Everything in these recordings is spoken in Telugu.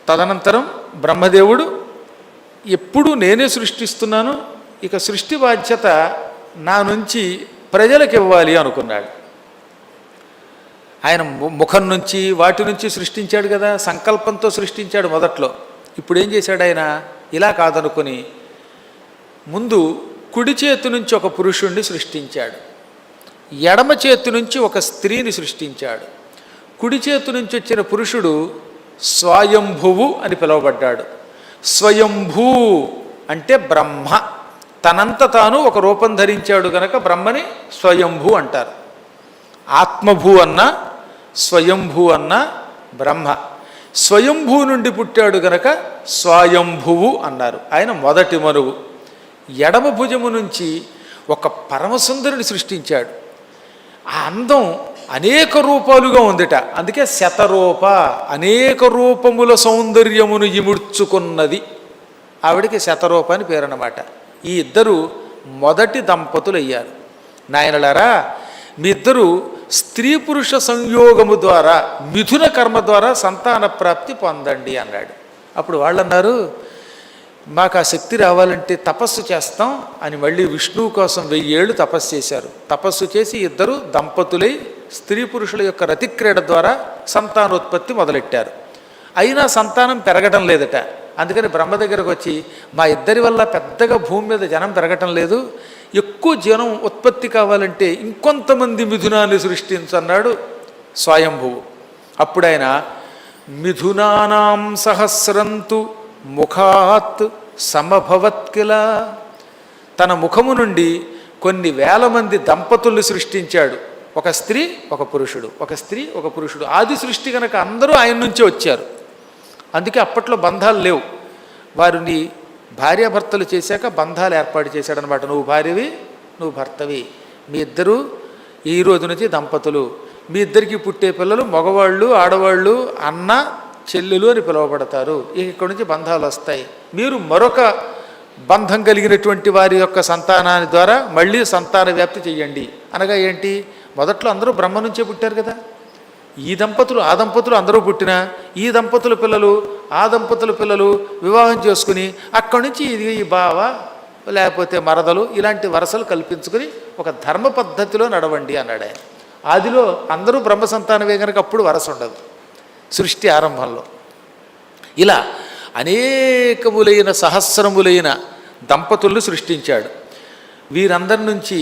తదనంతరం బ్రహ్మదేవుడు ఎప్పుడూ నేనే సృష్టిస్తున్నాను, ఇక సృష్టి బాధ్యత నా నుంచి ప్రజలకు ఇవ్వాలి అనుకున్నాడు. ఆయన ముఖం నుంచి వాటి నుంచి సృష్టించాడు కదా, సంకల్పంతో సృష్టించాడు మొదట్లో. ఇప్పుడు ఏం చేశాడు ఆయన? ఇలా కాదనుకొని ముందు కుడి చేతి నుంచి ఒక పురుషుణ్ణి సృష్టించాడు, ఎడమ చేతి నుంచి ఒక స్త్రీని సృష్టించాడు. కుడి చేతి నుంచి వచ్చిన పురుషుడు స్వయంభువు అని పిలువబడ్డాడు. స్వయంభూ అంటే బ్రహ్మ, తనంత తాను ఒక రూపం ధరించాడు గనక బ్రహ్మని స్వయంభూ అంటారు. ఆత్మభూ అన్న స్వయంభూ అన్న బ్రహ్మ. స్వయంభూ నుండి పుట్టాడు గనక స్వయంభువు అన్నారు. ఆయన మొదటి మనువు. ఎడమ భుజము నుంచి ఒక పరమసుందరుని సృష్టించాడు. ఆ అందం అనేక రూపాలుగా ఉందిట, అందుకే శతరూప, అనేక రూపముల సౌందర్యమును ఇముడ్చుకున్నది. ఆవిడికి శతరూప అని పేరన్నమాట. ఈ ఇద్దరు మొదటి దంపతులు అయ్యారు. నాయనలారా, మీ ఇద్దరు స్త్రీ పురుష సంయోగము ద్వారా మిథున కర్మ ద్వారా సంతాన ప్రాప్తి పొందండి అన్నాడు. అప్పుడు వాళ్ళు అన్నారు, మాకు ఆ శక్తి రావాలంటే తపస్సు చేస్తాం అని మళ్ళీ విష్ణువు కోసం 1000 ఏళ్ళు తపస్సు చేశారు. తపస్సు చేసి ఇద్దరు దంపతులై స్త్రీ పురుషుల యొక్క రతిక్రీడ ద్వారా సంతానోత్పత్తి మొదలెట్టారు. అయినా సంతానం పెరగడం లేదట. అందుకని బ్రహ్మ దగ్గరకు వచ్చి, మా ఇద్దరి వల్ల పెద్దగా భూమి మీద జనం పెరగటం లేదు, ఎక్కువ జనం ఉత్పత్తి కావాలంటే ఇంకొంతమంది మిథునాన్ని సృష్టించన్నాడు స్వయంభువు. అప్పుడు ఆయన మిథునానాం సహస్రంతు ముఖాత్ సమభవత్కిల, తన ముఖము నుండి కొన్ని వేల మంది దంపతుల్ని సృష్టించాడు. ఒక స్త్రీ ఒక పురుషుడు, ఒక స్త్రీ ఒక పురుషుడు. ఆది సృష్టి కనుక అందరూ ఆయన నుంచే వచ్చారు. అందుకే అప్పట్లో బంధాలు లేవు. వారిని భార్యాభర్తలు చేశాక బంధాలు ఏర్పాటు చేశాడనమాట. నువ్వు భార్యవి, నువ్వు భర్తవి, మీ ఇద్దరు ఈ రోజు నుంచి దంపతులు. మీ ఇద్దరికి పుట్టే పిల్లలు మగవాళ్ళు ఆడవాళ్ళు, అన్న చెల్లెలు అని పిలువబడతారు. ఇక్కడి నుంచి బంధాలు వస్తాయి. మీరు మరొక బంధం కలిగినటువంటి వారి యొక్క సంతానాన్ని ద్వారా మళ్ళీ సంతాన వ్యాప్తి చెయ్యండి. అనగా ఏంటి? మొదట్లో అందరూ బ్రహ్మ నుంచే పుట్టారు కదా. ఈ దంపతులు ఆ దంపతులు అందరూ పుట్టినా ఈ దంపతుల పిల్లలు ఆ దంపతుల పిల్లలు వివాహం చేసుకుని అక్కడి నుంచి ఇది ఈ బావ లేకపోతే మరదలు ఇలాంటి వరసలు కల్పించుకుని ఒక ధర్మ పద్ధతిలో నడవండి అన్నాడు ఆయన. ఆదిలో అందరూ బ్రహ్మ సంతానమే కనుక అప్పుడు వరస ఉండదు సృష్టి ఆరంభంలో. ఇలా అనేకములైన సహస్రములైన దంపతులను సృష్టించాడు. వీరందరి నుంచి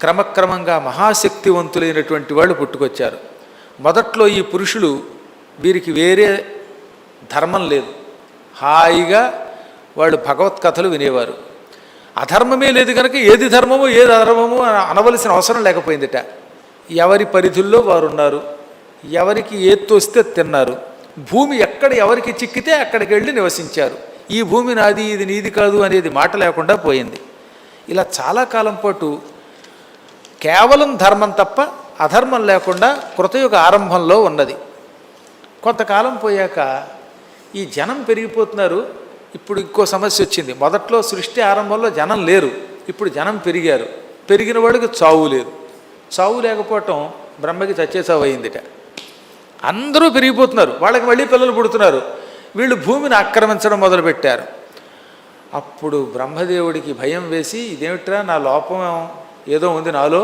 క్రమక్రమంగా మహాశక్తివంతులైనటువంటి వాళ్ళు పుట్టుకొచ్చారు. మొదట్లో ఈ పురుషులు, వీరికి వేరే ధర్మం లేదు, హాయిగా వాళ్ళు భగవత్కథలు వినేవారు. అధర్మమే లేదు కనుక ఏది ధర్మమో ఏది అధర్మమో అనవలసిన అవసరం లేకపోయిందిట. ఎవరి పరిధుల్లో వారు ఉన్నారు, ఎవరికి ఏది తోస్తే తిన్నారు. భూమి ఎక్కడ ఎవరికి చిక్కితే అక్కడికి వెళ్ళి నివసించారు. ఈ భూమి నాది ఇది నీది కాదు అనేది మాట లేకుండా పోయింది. ఇలా చాలా కాలం పాటు కేవలం ధర్మం తప్ప అధర్మం లేకుండా కృతయుగ ఆరంభంలో ఉన్నది. కొంతకాలం పోయాక ఈ జనం పెరిగిపోతున్నారు. ఇప్పుడు ఇంకో సమస్య వచ్చింది. మొదట్లో సృష్టి ఆరంభంలో జనం లేరు, ఇప్పుడు జనం పెరిగారు. పెరిగిన వాడికి చావు లేదు. చావు లేకపోవటం బ్రహ్మకి చచ్చే చావు అయిందిట. అందరూ పెరిగిపోతున్నారు, వాళ్ళకి మళ్ళీ పిల్లలు పుడుతున్నారు. వీళ్ళు భూమిని ఆక్రమించడం మొదలుపెట్టారు. అప్పుడు బ్రహ్మదేవుడికి భయం వేసి, ఇదేమిట్రా నా లోపం ఏదో ఉంది నాలో,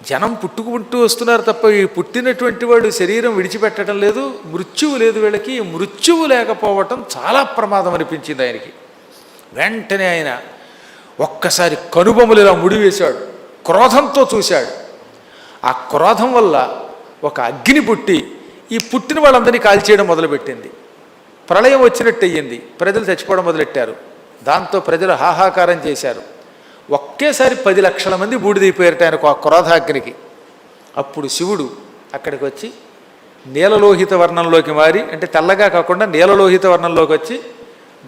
జనం పుట్టుకుంటూ వస్తున్నారు తప్ప ఈ పుట్టినటువంటి వాడు శరీరం విడిచిపెట్టడం లేదు, మృత్యువు లేదు వీళ్ళకి. మృత్యువు లేకపోవటం చాలా ప్రమాదం అనిపించింది ఆయనకి. వెంటనే ఆయన ఒక్కసారి కనుబొమ్మలు ఇలా ముడివేశాడు, క్రోధంతో చూశాడు. ఆ క్రోధం వల్ల ఒక అగ్ని పుట్టి ఈ పుట్టిన వాళ్ళందరినీ కాల్చేయడం మొదలుపెట్టింది. ప్రళయం వచ్చినట్టు అయ్యింది, ప్రజలు చచ్చిపోవడం మొదలెట్టారు. దాంతో ప్రజలు హాహాకారం చేశారు. ఒకేసారి 10 లక్షల మంది బూడిదైపోయారట ఆయనకు ఆ క్రోధాగ్నికి. అప్పుడు శివుడు అక్కడికి వచ్చి నీలలోహిత వర్ణంలోకి మారి, అంటే తెల్లగా కాకుండా నీలలోహిత వర్ణంలోకి వచ్చి,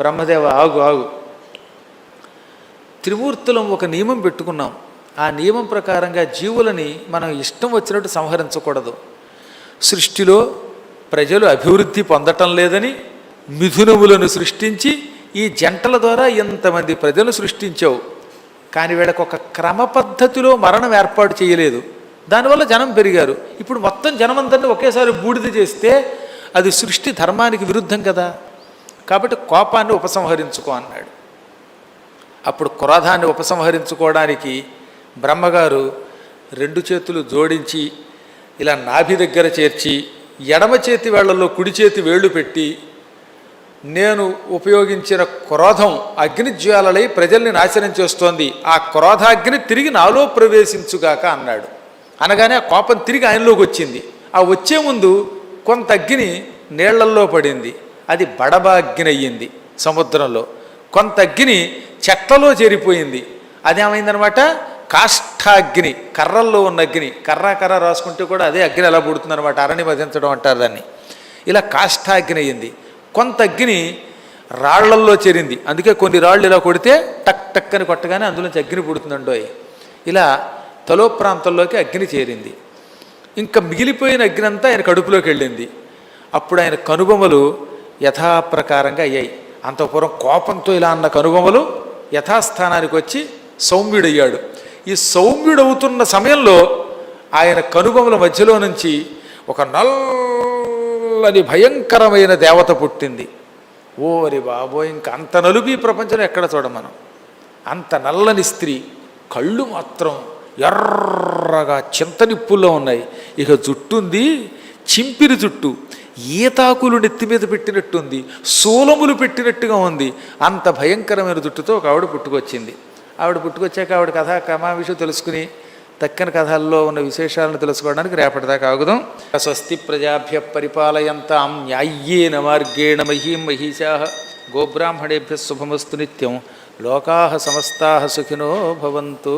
బ్రహ్మదేవ ఆగు ఆగు, త్రిమూర్తులం ఒక నియమం పెట్టుకున్నాం. ఆ నియమం ప్రకారంగా జీవులని మనం ఇష్టం వచ్చినట్టు సంహరించకూడదు. సృష్టిలో ప్రజలు అభివృద్ధి పొందటం లేదని మిథునములను సృష్టించి ఈ జంటల ద్వారా ఎంతమంది ప్రజలు సృష్టించావు, కానీ వీళ్ళకు ఒక క్రమ పద్ధతిలో మరణం ఏర్పాటు చేయలేదు. దానివల్ల జనం పెరిగారు. ఇప్పుడు మొత్తం జనమందరినీ ఒకేసారి బూడిద చేస్తే అది సృష్టి ధర్మానికి విరుద్ధం కదా, కాబట్టి కోపాన్ని ఉపసంహరించుకో అన్నాడు. అప్పుడు క్రోధాన్ని ఉపసంహరించుకోవడానికి బ్రహ్మగారు 2 చేతులు జోడించి ఇలా నాభి దగ్గర చేర్చి ఎడమ చేతి వేళ్లలో కుడి చేతి వేళ్ళు పెట్టి, నేను ఉపయోగించిన క్రోధం అగ్నిజ్వాలలై ప్రజల్ని నాశనం చేస్తోంది, ఆ క్రోధాగ్ని తిరిగి నాలో ప్రవేశించుగాక అన్నాడు. అనగానే ఆ కోపం తిరిగి ఆయనలోకి వచ్చింది. ఆ వచ్చే ముందు కొంత అగ్ని నీళ్లల్లో పడింది, అది బడబాగ్ని అయ్యింది సముద్రంలో. కొంత అగ్ని చెట్లలో చేరిపోయింది, అదేమైందనమాట కాష్ఠాగ్ని, కర్రల్లో ఉన్న అగ్ని. కర్ర రాసుకుంటే కూడా అదే అగ్ని ఎలా పుడుతుందనమాట, అరణి వధించడం అంటారు దాన్ని. ఇలా కాష్ఠాగ్ని అయ్యింది. కొంత అగ్ని రాళ్లల్లో చేరింది, అందుకే కొన్ని రాళ్ళు ఇలా కొడితే టక్ టక్ అని కొట్టగానే అందులోంచి అగ్ని పుడుతుందండోయ్. ఇలా తలో ప్రాంతంలోకి అగ్ని చేరింది. ఇంకా మిగిలిపోయిన అగ్ని అంతా ఆయన కడుపులోకి వెళ్ళింది. అప్పుడు ఆయన కనుబొమలు యథాప్రకారంగా అయ్యాయి. అంతఃపురం కోపంతో ఇలా అన్న కనుబొమలు యథాస్థానానికి వచ్చి సౌమ్యుడయ్యాడు. ఈ సౌమ్యుడవుతున్న సమయంలో ఆయన కనుబొమల మధ్యలో నుంచి ఒక నల్లని భయంకరమైన దేవత పుట్టింది. ఓరి బాబోయ్, ఇంకా అంత నలుపు ఈ ప్రపంచంలో ఎక్కడ చూడం మనం. అంత నల్లని స్త్రీ, కళ్ళు మాత్రం ఎర్రగా చింతనిప్పుల్లో ఉన్నాయి. ఇక జుట్టుంది చింపిరి జుట్టు, ఈతాకులు నెత్తి మీద పెట్టినట్టుంది, శూలములు పెట్టినట్టుగా ఉంది. అంత భయంకరమైన జుట్టుతో ఒక ఆవిడ పుట్టుకొచ్చింది. ఆవిడ పుట్టుకొచ్చాక ఆవిడ కథ కమావిషయం తెలుసుకుని తక్కిన కథల్లో ఉన్న విశేషాలను తెలుసుకోవడానికి రేపటిదాకా ఆగుదాం. స్వస్తి ప్రజాభ్య పరిపాలయంతాం న్యాయ్యేన మార్గేణ మహీం మహిషాః గోబ్రాహ్మణేభ్యः శుభమస్తు నిత్యం. లోకాః సమస్తాః సుఖినో భవంతు.